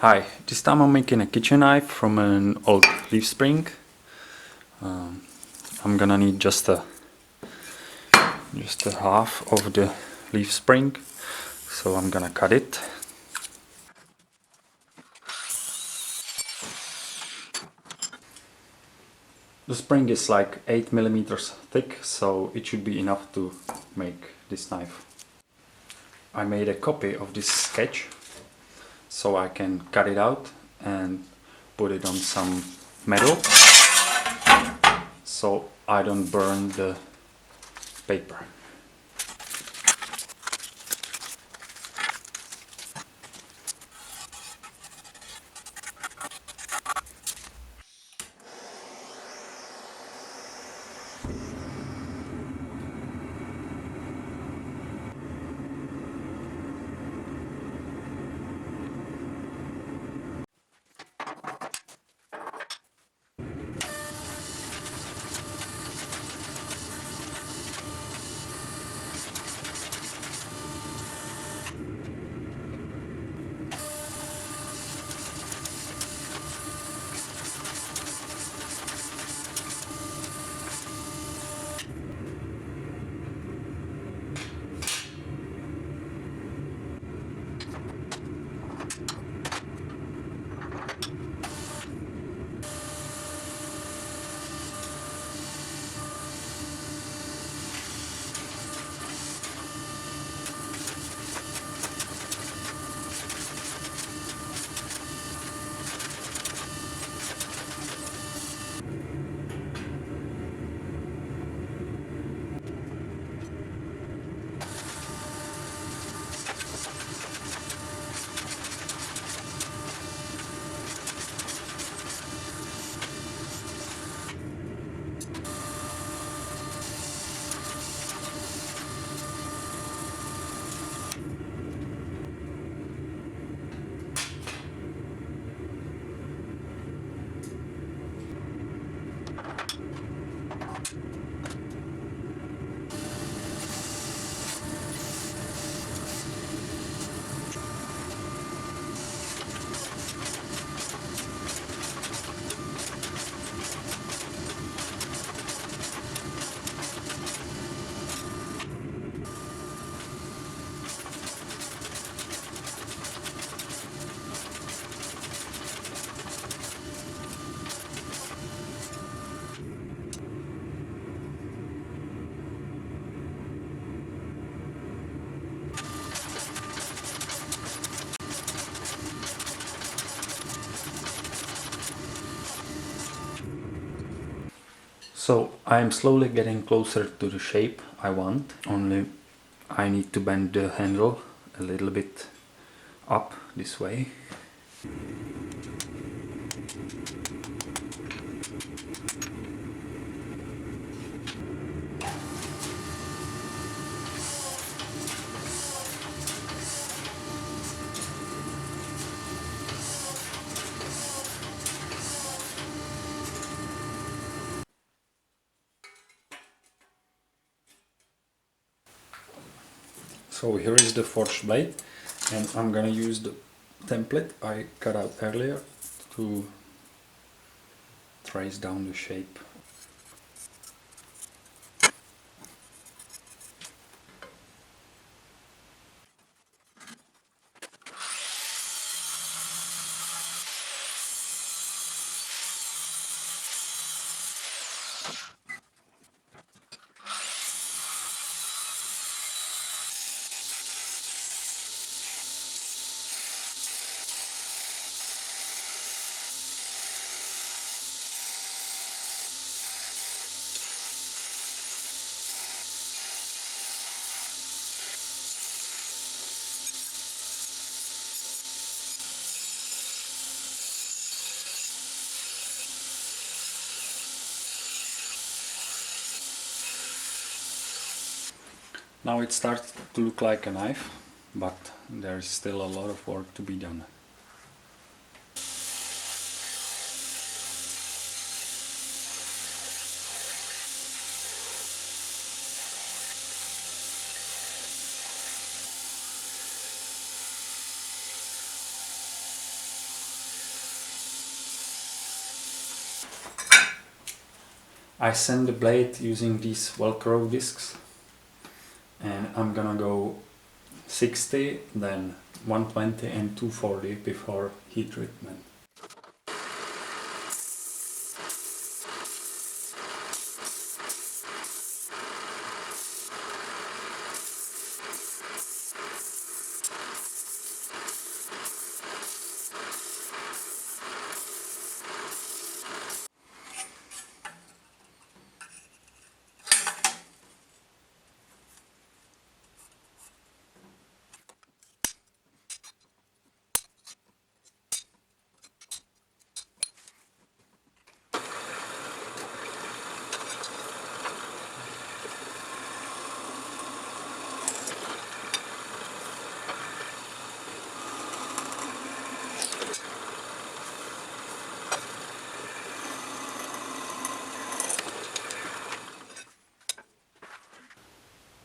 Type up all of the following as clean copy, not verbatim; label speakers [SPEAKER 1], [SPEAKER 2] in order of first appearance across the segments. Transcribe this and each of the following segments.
[SPEAKER 1] Hi, this time I'm making a kitchen knife from an old leaf spring. I'm gonna need just a half of the leaf spring, so I'm gonna cut it. The spring is like 8 millimeters thick, so it should be enough to make this knife. I made a copy of this sketch so I can cut it out and put it on some metal so I don't burn the paper. So I'm slowly getting closer to the shape I want, only I need to bend the handle a little bit up this way. So here is the forged blade, and I'm gonna use the template I cut out earlier to trace down the shape. Now it starts to look like a knife, but there's still a lot of work to be done. I sand the blade using these Velcro discs, and I'm gonna go 60, then 120 and 240 before heat treatment.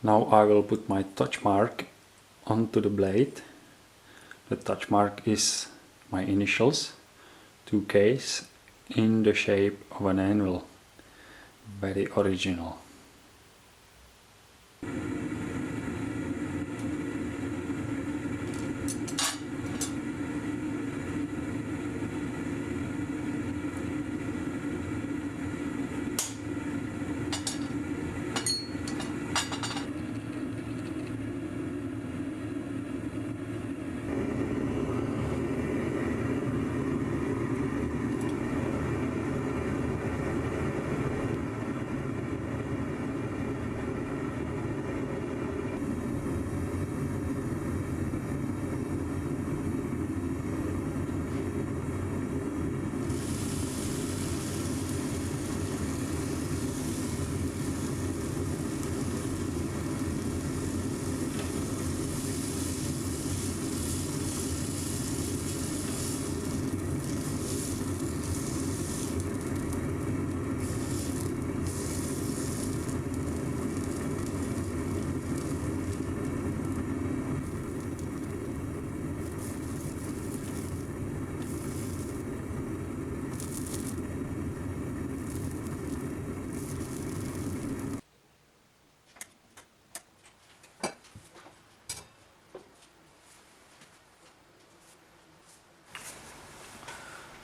[SPEAKER 1] Now I will put my touch mark onto the blade. The touch mark is my initials, 2Ks, in the shape of an anvil. Very original.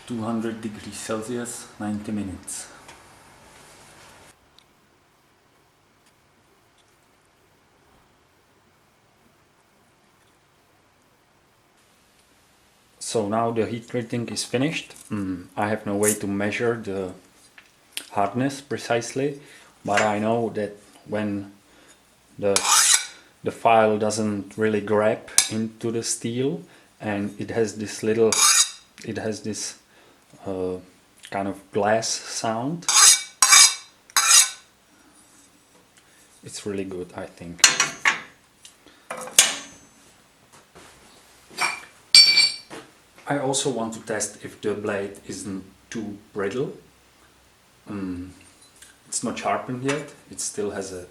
[SPEAKER 1] (200°C, 90 minutes). So now the heat treating is finished. I have no way to measure the hardness precisely, but I know that when the file doesn't really grab into the steel, and it has this kind of glass sound, it's really good, I think. I also want to test if the blade isn't too brittle. It's not sharpened yet, it still has a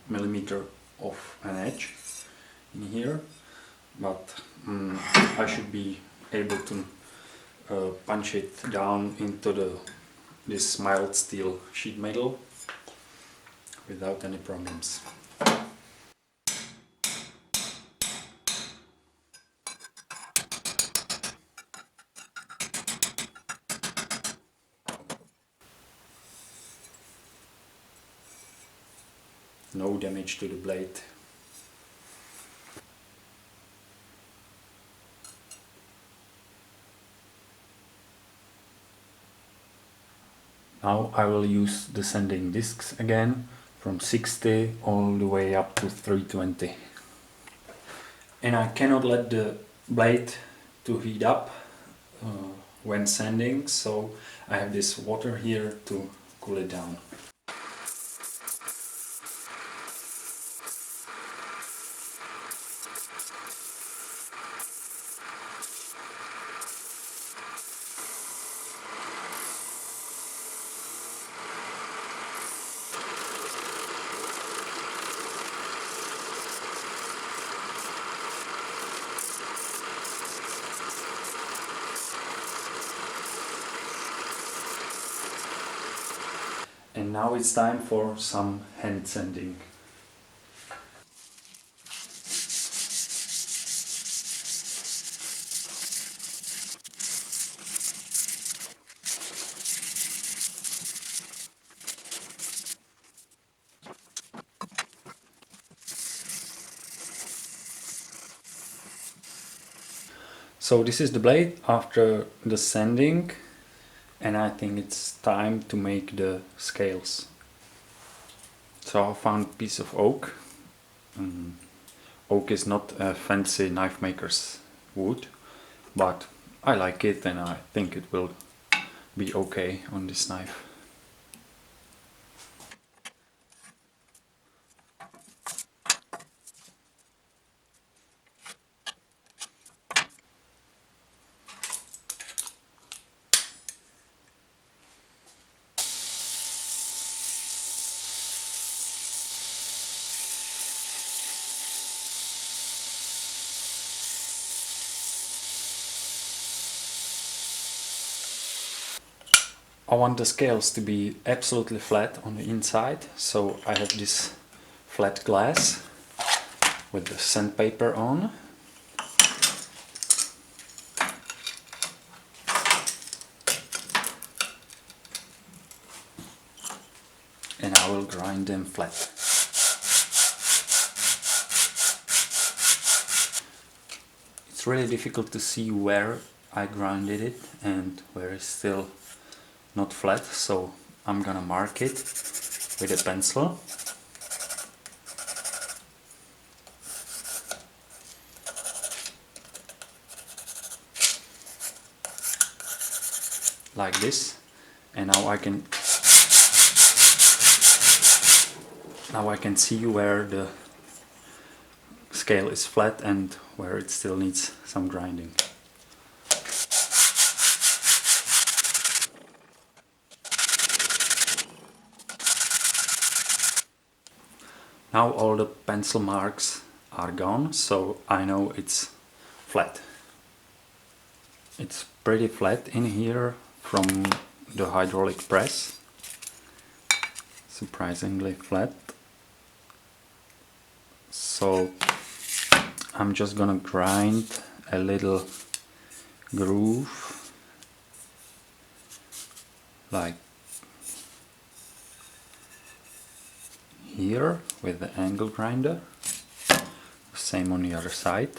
[SPEAKER 1] millimeter of an edge in here, but I should be able to punch it down into this mild steel sheet metal without any problems. No damage to the blade. Now I will use the sanding discs again, from 60 all the way up to 320. And I cannot let the blade to heat up when sanding, so I have this water here to cool it down. And now it's time for some hand sanding. So this is the blade after the sanding, and I think it's time to make the scales. So I found a piece of oak. Oak is not a fancy knife maker's wood, but I like it and I think it will be okay on this knife. I want the scales to be absolutely flat on the inside, so I have this flat glass with the sandpaper on. And I will grind them flat. It's really difficult to see where I grinded it and where it's still not flat, so I'm gonna mark it with a pencil. Like this, and now I can see where the scale is flat and where it still needs some grinding. Now all the pencil marks are gone, so I know it's flat. It's pretty flat in here from the hydraulic press. Surprisingly flat. So I'm just gonna grind a little groove like here with the angle grinder. Same on the other side.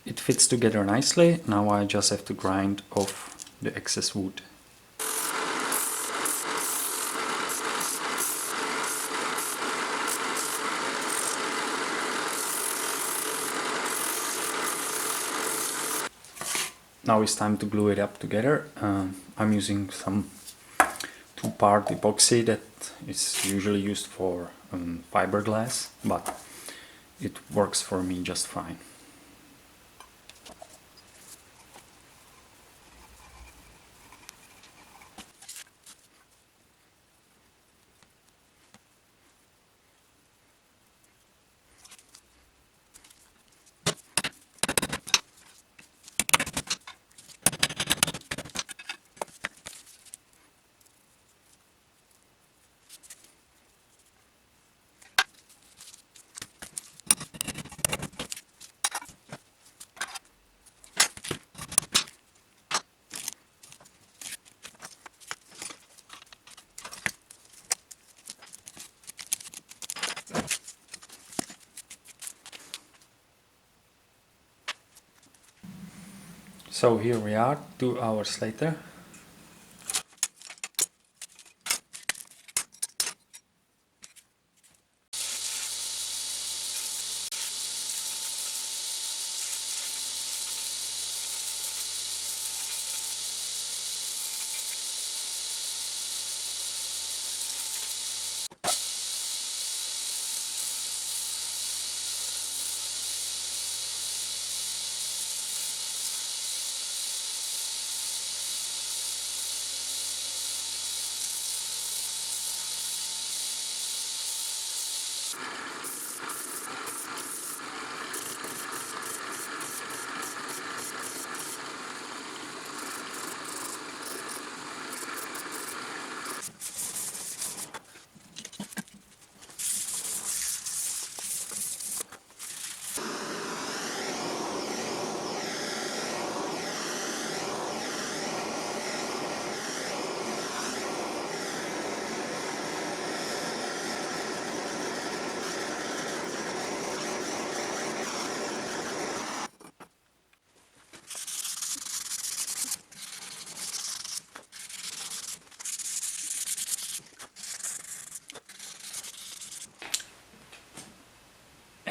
[SPEAKER 1] It fits together nicely. Now I just have to grind off the excess wood. Now it's time to glue it up together. I'm using some two-part epoxy that is usually used for fiberglass, but it works for me just fine. So here we are, 2 hours later.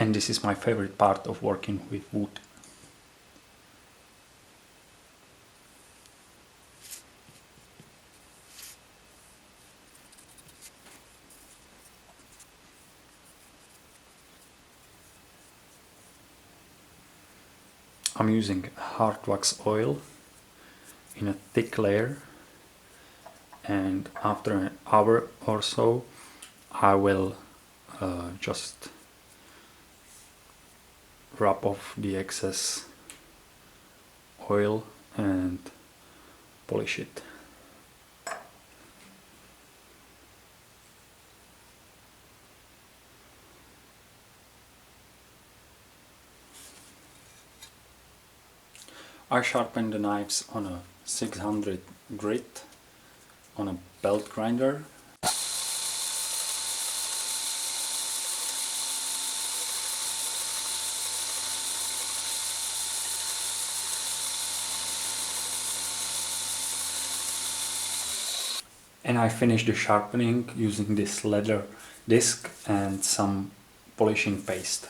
[SPEAKER 1] And this is my favorite part of working with wood. I'm using hard wax oil in a thick layer, and after an hour or so I will just rub off the excess oil and polish it. I sharpen the knives on a 600 grit on a belt grinder. And I finish the sharpening using this leather disc and some polishing paste.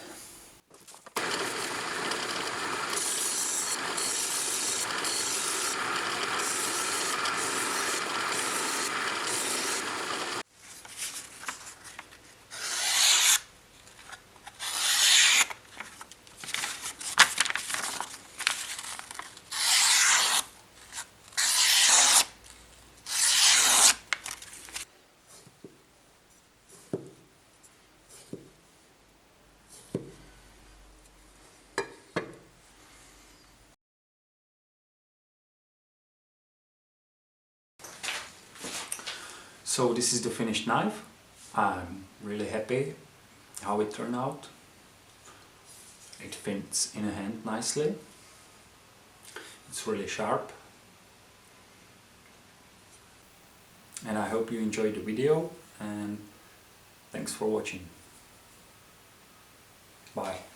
[SPEAKER 1] So this is the finished knife. I'm really happy how it turned out. It fits in a hand nicely. It's really sharp. And I hope you enjoyed the video, and thanks for watching. Bye.